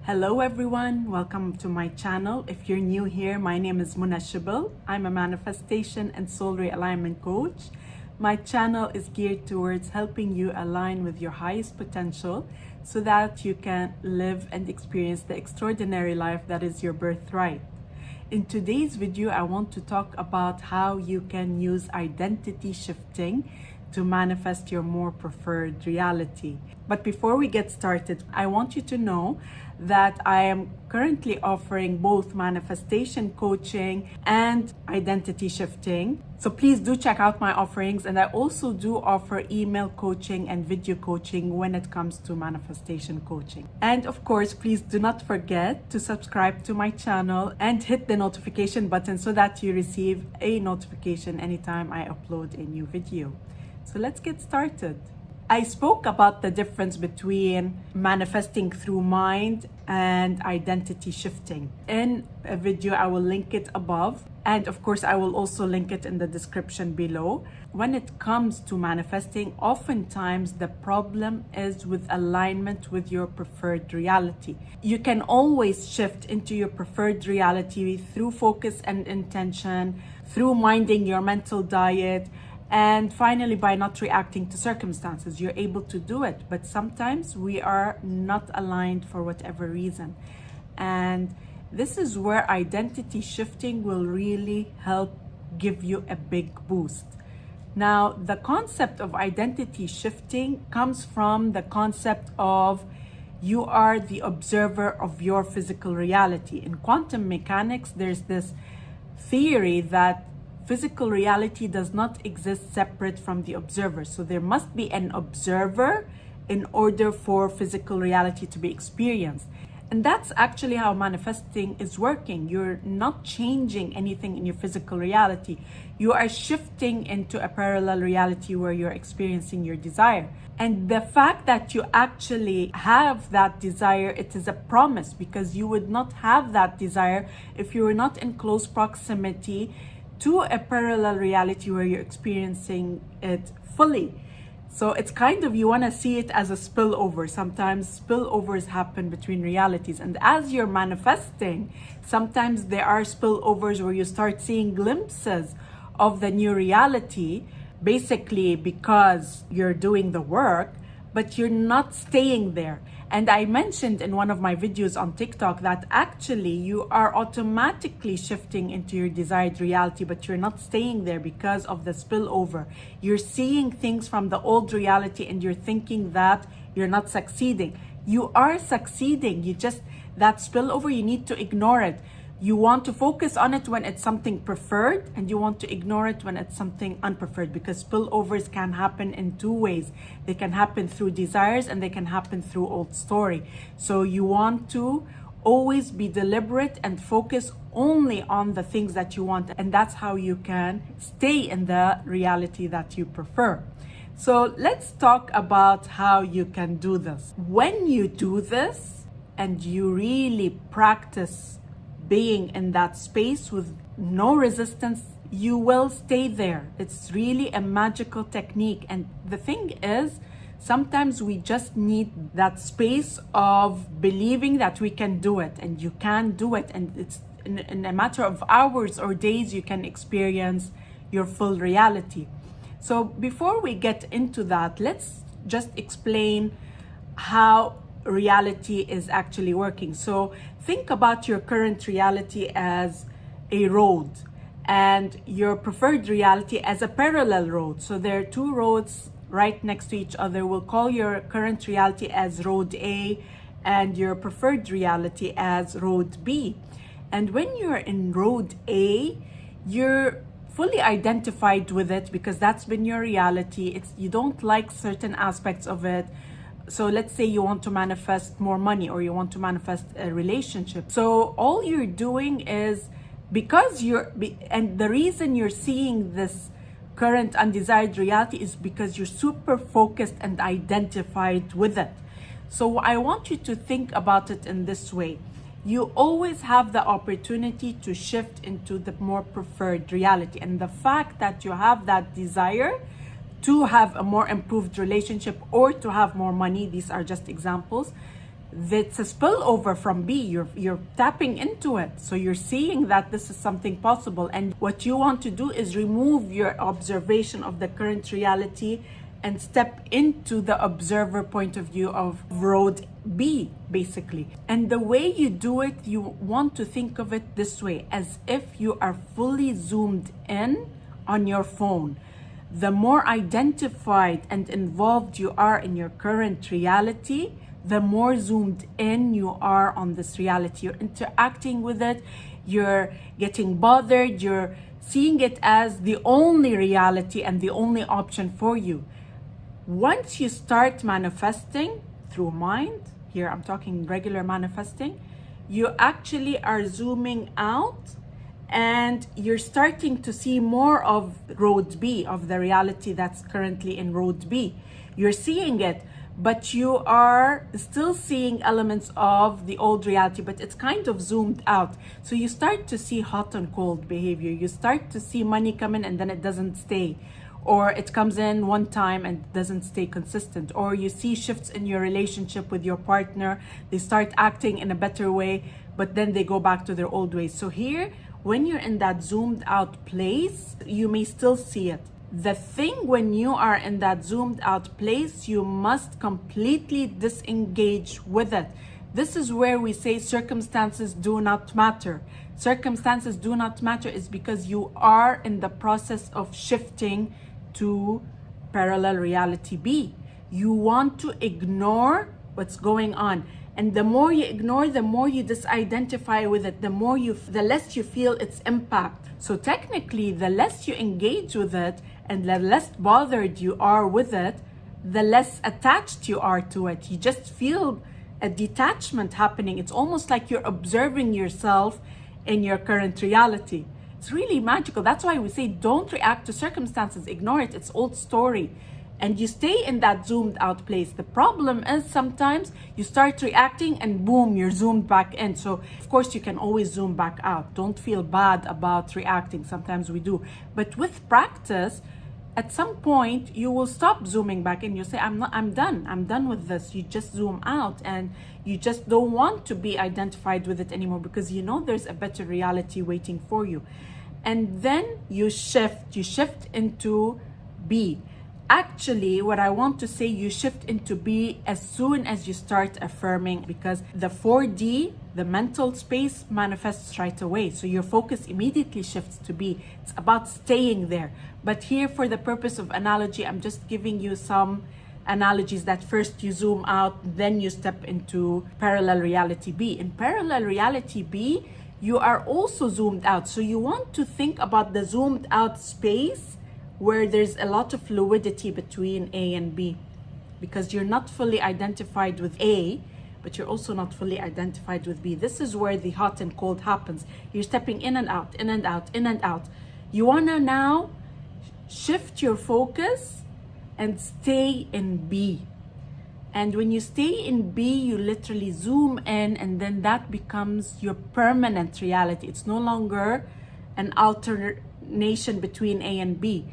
Hello everyone, welcome to my channel. If you're new here, my name is Muna Shibil. I'm a manifestation and soul realignment coach. My channel is geared towards helping you align with your highest potential so that you can live and experience the extraordinary life that is your birthright. In today's video, I want to talk about how you can use identity shifting to manifest your more preferred reality. But before we get started, I want you to know that I am currently offering both manifestation coaching and identity shifting. So please do check out my offerings, and I also do offer email coaching and video coaching when it comes to manifestation coaching. And of course, please do not forget to subscribe to my channel and hit the notification button so that you receive a notification anytime I upload a new video. So let's get started. I spoke about the difference between manifesting through mind and identity shifting in a video. I will link it above, and of course I will also link it in the description below. When it comes to manifesting, oftentimes the problem is with alignment with your preferred reality. You can always shift into your preferred reality through focus and intention, through minding your mental diet, and finally, by not reacting to circumstances. You're able to do it, but sometimes we are not aligned for whatever reason. And this is where identity shifting will really help give you a big boost. Now, the concept of identity shifting comes from the concept of you are the observer of your physical reality. In quantum mechanics, there's this theory that physical reality does not exist separate from the observer. So there must be an observer in order for physical reality to be experienced. And that's actually how manifesting is working. You're not changing anything in your physical reality. You are shifting into a parallel reality where you're experiencing your desire. And the fact that you actually have that desire, it is a promise, because you would not have that desire if you were not in close proximity to a parallel reality where you're experiencing it fully. So it's kind of, you want to see it as a spillover. Sometimes spillovers happen between realities. And as you're manifesting, sometimes there are spillovers where you start seeing glimpses of the new reality, basically because you're doing the work, but you're not staying there. And I mentioned in one of my videos on TikTok that actually you are automatically shifting into your desired reality, but you're not staying there because of the spillover. You're seeing things from the old reality and you're thinking that you're not succeeding. You are succeeding. That spillover, you need to ignore it. You want to focus on it when it's something preferred, and you want to ignore it when it's something unpreferred, because spillovers can happen in two ways. They can happen through desires and they can happen through old story. So you want to always be deliberate and focus only on the things that you want, and that's how you can stay in the reality that you prefer. So let's talk about how you can do this. When you do this and you really practice being in that space with no resistance, you will stay there. It's really a magical technique. And the thing is, sometimes we just need that space of believing that we can do it, and you can do it. And it's in a matter of hours or days, you can experience your full reality. So before we get into that, let's just explain how reality is actually working. So think about your current reality as a road and your preferred reality as a parallel road. So there are two roads right next to each other. We'll call your current reality as road A and your preferred reality as road B. And when you're in road A, you're fully identified with it because that's been your reality. You don't like certain aspects of it. So let's say you want to manifest more money, or you want to manifest a relationship. So all you're doing is, and the reason you're seeing this current undesired reality is because you're super focused and identified with it. So I want you to think about it in this way. You always have the opportunity to shift into the more preferred reality. And the fact that you have that desire to have a more improved relationship or to have more money, these are just examples, That's a spillover from B. You're tapping into it. So you're seeing that this is something possible. And what you want to do is remove your observation of the current reality and step into the observer point of view of road B, basically. And the way you do it, you want to think of it this way, as if you are fully zoomed in on your phone. The more identified and involved you are in your current reality, the more zoomed in you are on this reality. You're interacting with it, you're getting bothered, you're seeing it as the only reality and the only option for you. Once you start manifesting through mind, here I'm talking regular manifesting, you actually are zooming out and you're starting to see more of road B, of the reality that's currently in road B. You're seeing it, but you are still seeing elements of the old reality, but it's kind of zoomed out. So you start to see hot and cold behavior. You start to see money come in and then it doesn't stay. Or it comes in one time and doesn't stay consistent. Or you see shifts in your relationship with your partner. They start acting in a better way, but then they go back to their old ways. So here, when you're in that zoomed out place, you may still see it. The thing when you are in that zoomed out place, you must completely disengage with it. This is where we say circumstances do not matter. Circumstances do not matter is because you are in the process of shifting to parallel reality B. You want to ignore what's going on. And the more you ignore, the more you disidentify with it, the less you feel its impact. So technically, the less you engage with it and the less bothered you are with it, the less attached you are to it. You just feel a detachment happening. It's almost like you're observing yourself in your current reality. It's really magical. That's why we say don't react to circumstances, ignore it. It's old story. And you stay in that zoomed out place. The problem is sometimes you start reacting and boom, you're zoomed back in. So of course you can always zoom back out. Don't feel bad about reacting. Sometimes we do. But with practice, at some point you will stop zooming back in. You say, I'm done with this. You just zoom out and you just don't want to be identified with it anymore because you know there's a better reality waiting for you. And then you shift into B. Actually, what I want to say, you shift into B as soon as you start affirming, because the 4D, the mental space, manifests right away. So your focus immediately shifts to B. It's about staying there. But here, for the purpose of analogy, I'm just giving you some analogies that first you zoom out, then you step into parallel reality B. In parallel reality B, you are also zoomed out. So you want to think about the zoomed out space where there's a lot of fluidity between A and B, because you're not fully identified with A, but you're also not fully identified with B. This is where the hot and cold happens. You're stepping in and out, in and out, in and out. You wanna now shift your focus and stay in B. And when you stay in B, you literally zoom in, and then that becomes your permanent reality. It's no longer an alternation between A and B.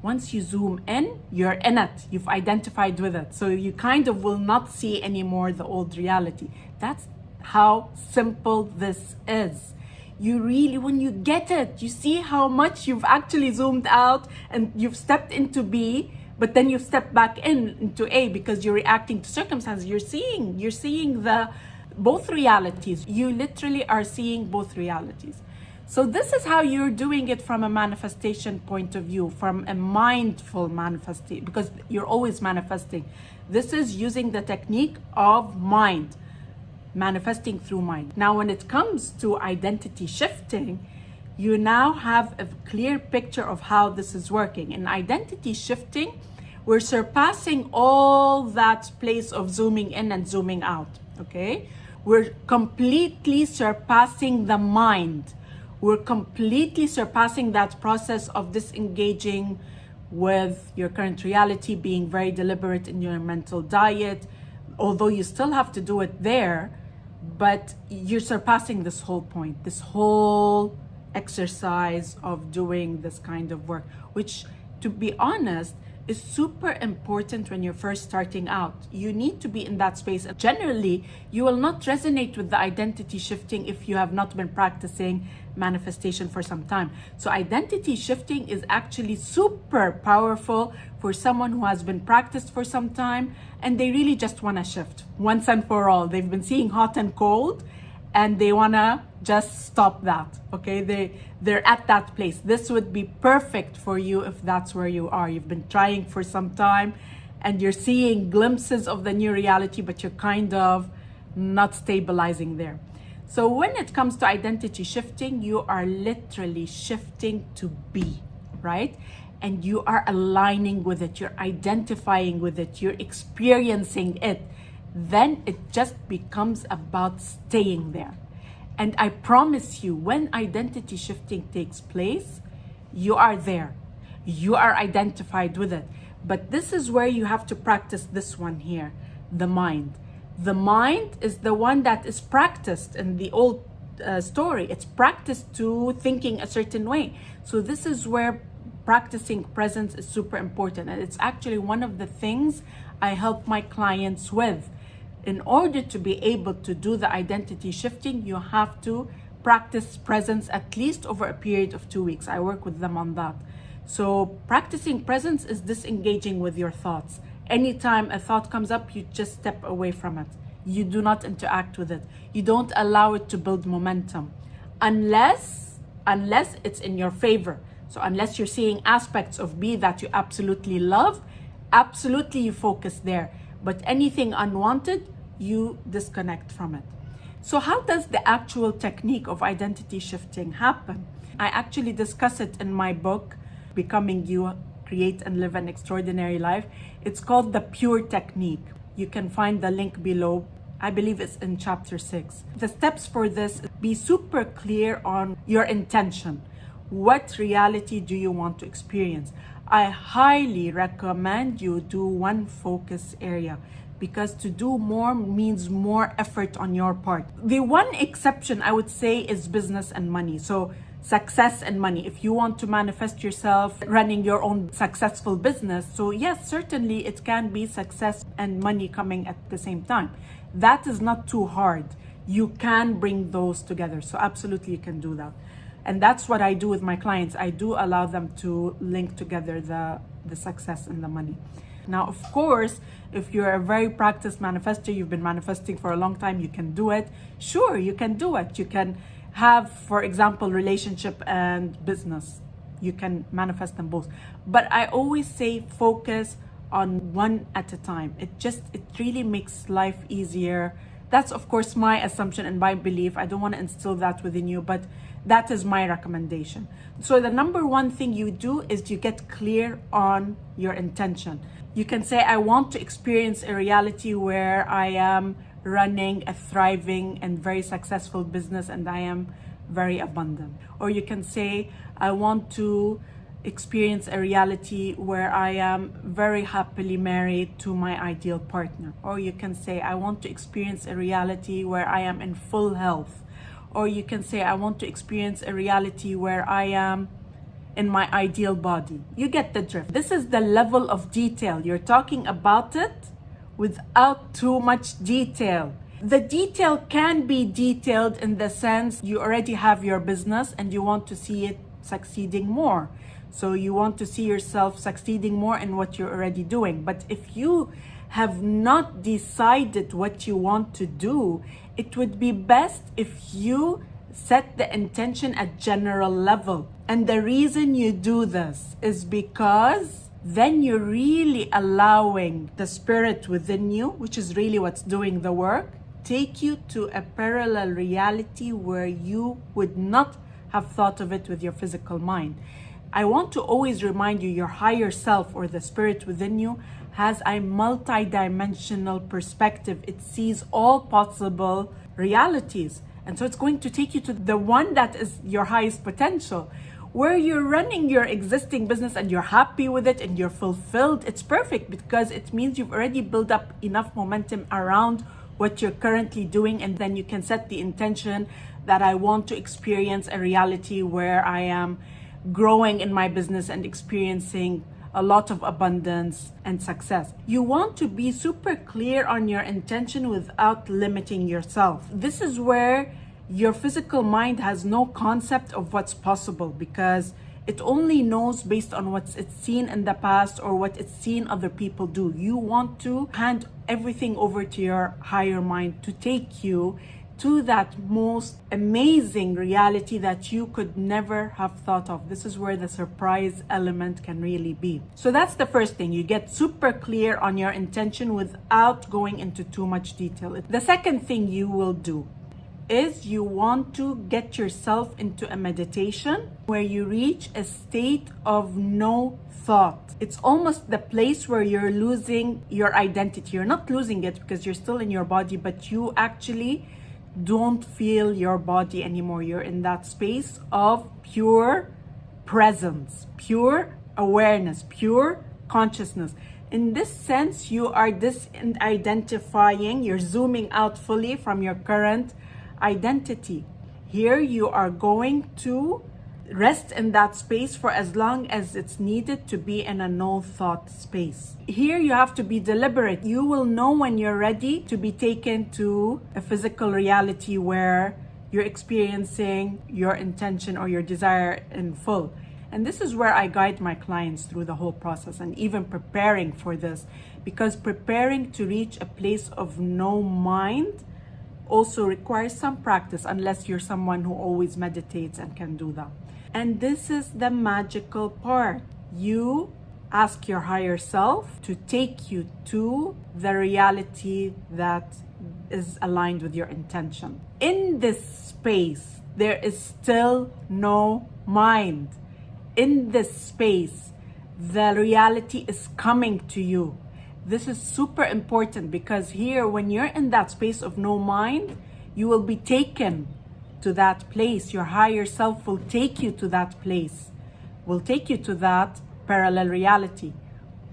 Once you zoom in, you're in it. You've identified with it. So you kind of will not see anymore the old reality. That's how simple this is. You really, when you get it, you see how much you've actually zoomed out and you've stepped into B, but then you've stepped back into A because you're reacting to circumstances. You're seeing the both realities. You literally are seeing both realities. So this is how you're doing it from a manifestation point of view, from a mindful manifestation, because you're always manifesting. This is using the technique of mind, manifesting through mind. Now, when it comes to identity shifting, you now have a clear picture of how this is working. In identity shifting, we're surpassing all that place of zooming in and zooming out, okay? We're completely surpassing the mind. We're completely surpassing that process of disengaging with your current reality, being very deliberate in your mental diet, although you still have to do it there, but you're surpassing this whole point, this whole exercise of doing this kind of work, which, to be honest, is super important when you're first starting out. You need to be in that space. Generally, you will not resonate with the identity shifting if you have not been practicing manifestation for some time. So identity shifting is actually super powerful for someone who has been practiced for some time and they really just want to shift once and for all. They've been seeing hot and cold and they want to just stop that. Okay, they're at that place. This would be perfect for you if that's where you are. You've been trying for some time and you're seeing glimpses of the new reality, but you're kind of not stabilizing there. So when it comes to identity shifting, you are literally shifting to be, right? And you are aligning with it, you're identifying with it, you're experiencing it. Then it just becomes about staying there. And I promise you, when identity shifting takes place, you are there. You are identified with it. But this is where you have to practice this one here, the mind. The mind is the one that is practiced in the old story. It's practiced to thinking a certain way. So this is where practicing presence is super important. And it's actually one of the things I help my clients with. In order to be able to do the identity shifting, you have to practice presence at least over a period of 2 weeks. I work with them on that. So practicing presence is disengaging with your thoughts. Anytime a thought comes up, you just step away from it. You do not interact with it. You don't allow it to build momentum unless it's in your favor. So unless you're seeing aspects of B that you absolutely love, absolutely you focus there. But anything unwanted, you disconnect from it. So how does the actual technique of identity shifting happen? I actually discuss it in my book, Becoming You, Create and Live an Extraordinary Life. It's called the Pure Technique. You can find the link below. I believe it's in chapter 6. The steps for this: be super clear on your intention. What reality do you want to experience? I highly recommend you do one focus area, because to do more means more effort on your part. The one exception I would say is business and money. So success and money. If you want to manifest yourself running your own successful business, so yes, certainly it can be success and money coming at the same time. That is not too hard. You can bring those together. So absolutely you can do that. And that's what I do with my clients. I do allow them to link together the success and the money. Now, of course, if you're a very practiced manifester, you've been manifesting for a long time, you can do it. Sure, you can do it. You can have, for example, relationship and business. You can manifest them both. But I always say focus on one at a time. It really makes life easier. That's, of course, my assumption and my belief. I don't want to instill that within you, but that is my recommendation. So the number one thing you do is you get clear on your intention. You can say, I want to experience a reality where I am running a thriving and very successful business and I am very abundant. Or you can say, I want to experience a reality where I am very happily married to my ideal partner. Or you can say, I want to experience a reality where I am in full health. Or you can say, I want to experience a reality where I am in my ideal body. You get the drift. This is the level of detail. You're talking about it without too much detail. The detail can be detailed in the sense you already have your business and you want to see it succeeding more. So you want to see yourself succeeding more in what you're already doing. But if you have not decided what you want to do, it would be best if you set the intention at general level. And the reason you do this is because then you're really allowing the spirit within you, which is really what's doing the work, take you to a parallel reality where you would not have thought of it with your physical mind. I want to always remind you, your higher self or the spirit within you has a multi-dimensional perspective. It sees all possible realities. And so it's going to take you to the one that is your highest potential, where you're running your existing business and you're happy with it and you're fulfilled. It's perfect because it means you've already built up enough momentum around what you're currently doing. And then you can set the intention that I want to experience a reality where I am growing in my business and experiencing a lot of abundance and success. You want to be super clear on your intention without limiting yourself. This is where your physical mind has no concept of what's possible, because it only knows based on what it's seen in the past or what it's seen other people do. You want to hand everything over to your higher mind to take you to that most amazing reality that you could never have thought of. This is where the surprise element can really be. So that's the first thing. You get super clear on your intention without going into too much detail. The second thing you will do is you want to get yourself into a meditation where you reach a state of no thought. It's almost the place where you're losing your identity. You're not losing it because you're still in your body, but you actually don't feel your body anymore. You're in that space of pure presence, pure awareness, pure consciousness. In this sense, you are disidentifying, you're zooming out fully from your current identity. Here you are going to rest in that space for as long as it's needed to be in a no thought space. Here you have to be deliberate. You will know when you're ready to be taken to a physical reality where you're experiencing your intention or your desire in full. And this is where I guide my clients through the whole process, and even preparing for this, because preparing to reach a place of no mind also requires some practice, unless you're someone who always meditates and can do that. And this is the magical part. You ask your higher self to take you to the reality that is aligned with your intention. In this space, there is still no mind. In this space, the reality is coming to you. This is super important, because here, when you're in that space of no mind, you will be taken to that place. Your higher self will take you to that place, will take you to that parallel reality.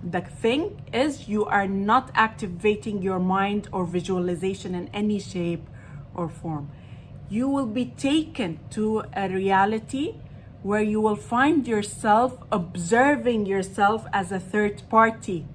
The thing is, you are not activating your mind or visualization in any shape or form. You will be taken to a reality where you will find yourself observing yourself as a third party,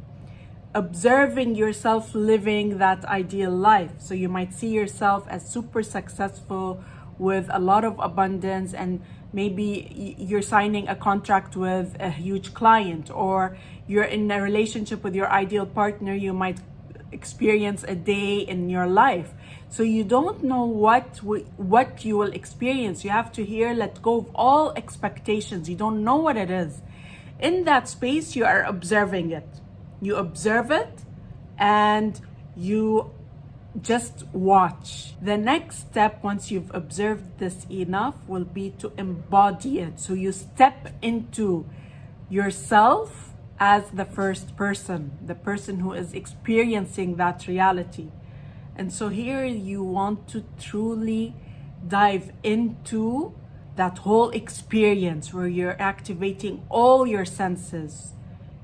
observing yourself living that ideal life. So you might see yourself as super successful with a lot of abundance, and maybe you're signing a contract with a huge client, or you're in a relationship with your ideal partner. You might experience a day in your life. So you don't know what you will experience. You have to let go of all expectations. You don't know what it is. In that space, you are observing it. You observe it and you just watch. The next step, once you've observed this enough, will be to embody it. So you step into yourself as the first person, the person who is experiencing that reality. And so here you want to truly dive into that whole experience where you're activating all your senses.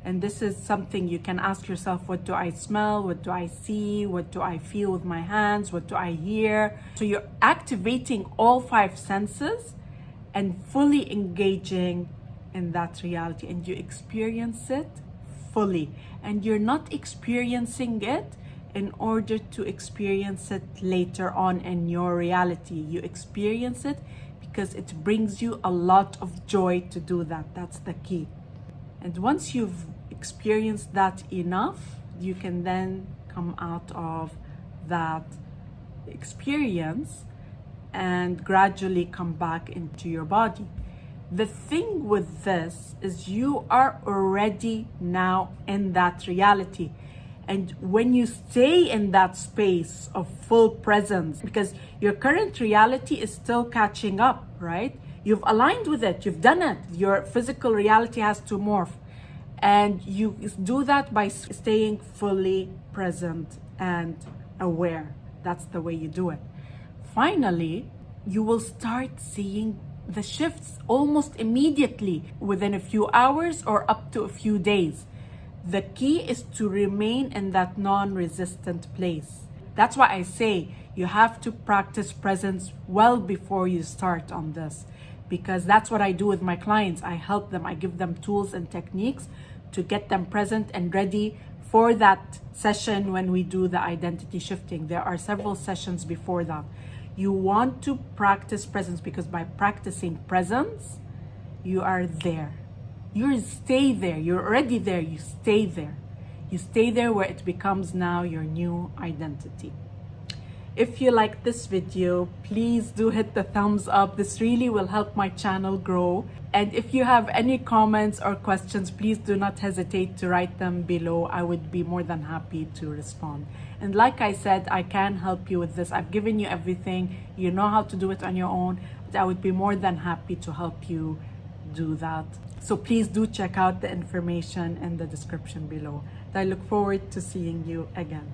And this is something you can ask yourself: what do I smell? What do I see? What do I feel with my hands? What do I hear? So you're activating all 5 senses and fully engaging in that reality, and you experience it fully. And you're not experiencing it in order to experience it later on in your reality. You experience it because it brings you a lot of joy to do that. That's the key. And once you've experienced that enough, you can then come out of that experience and gradually come back into your body. The thing with this is you are already now in that reality. And when you stay in that space of full presence, because your current reality is still catching up, right? You've aligned with it, you've done it. Your physical reality has to morph. And you do that by staying fully present and aware. That's the way you do it. Finally, you will start seeing the shifts almost immediately, within a few hours or up to a few days. The key is to remain in that non-resistant place. That's why I say you have to practice presence well before you start on this, because that's what I do with my clients. I help them, I give them tools and techniques to get them present and ready for that session when we do the identity shifting. There are several sessions before that. You want to practice presence, because by practicing presence, you are there. You stay there. You're already there. You stay there. You stay there where it becomes now your new identity. If you like this video, please do hit the thumbs up. This really will help my channel grow. And if you have any comments or questions, please do not hesitate to write them below. I would be more than happy to respond. And like I said, I can help you with this. I've given you everything. You know how to do it on your own. But I would be more than happy to help you do that. So please do check out the information in the description below. I look forward to seeing you again.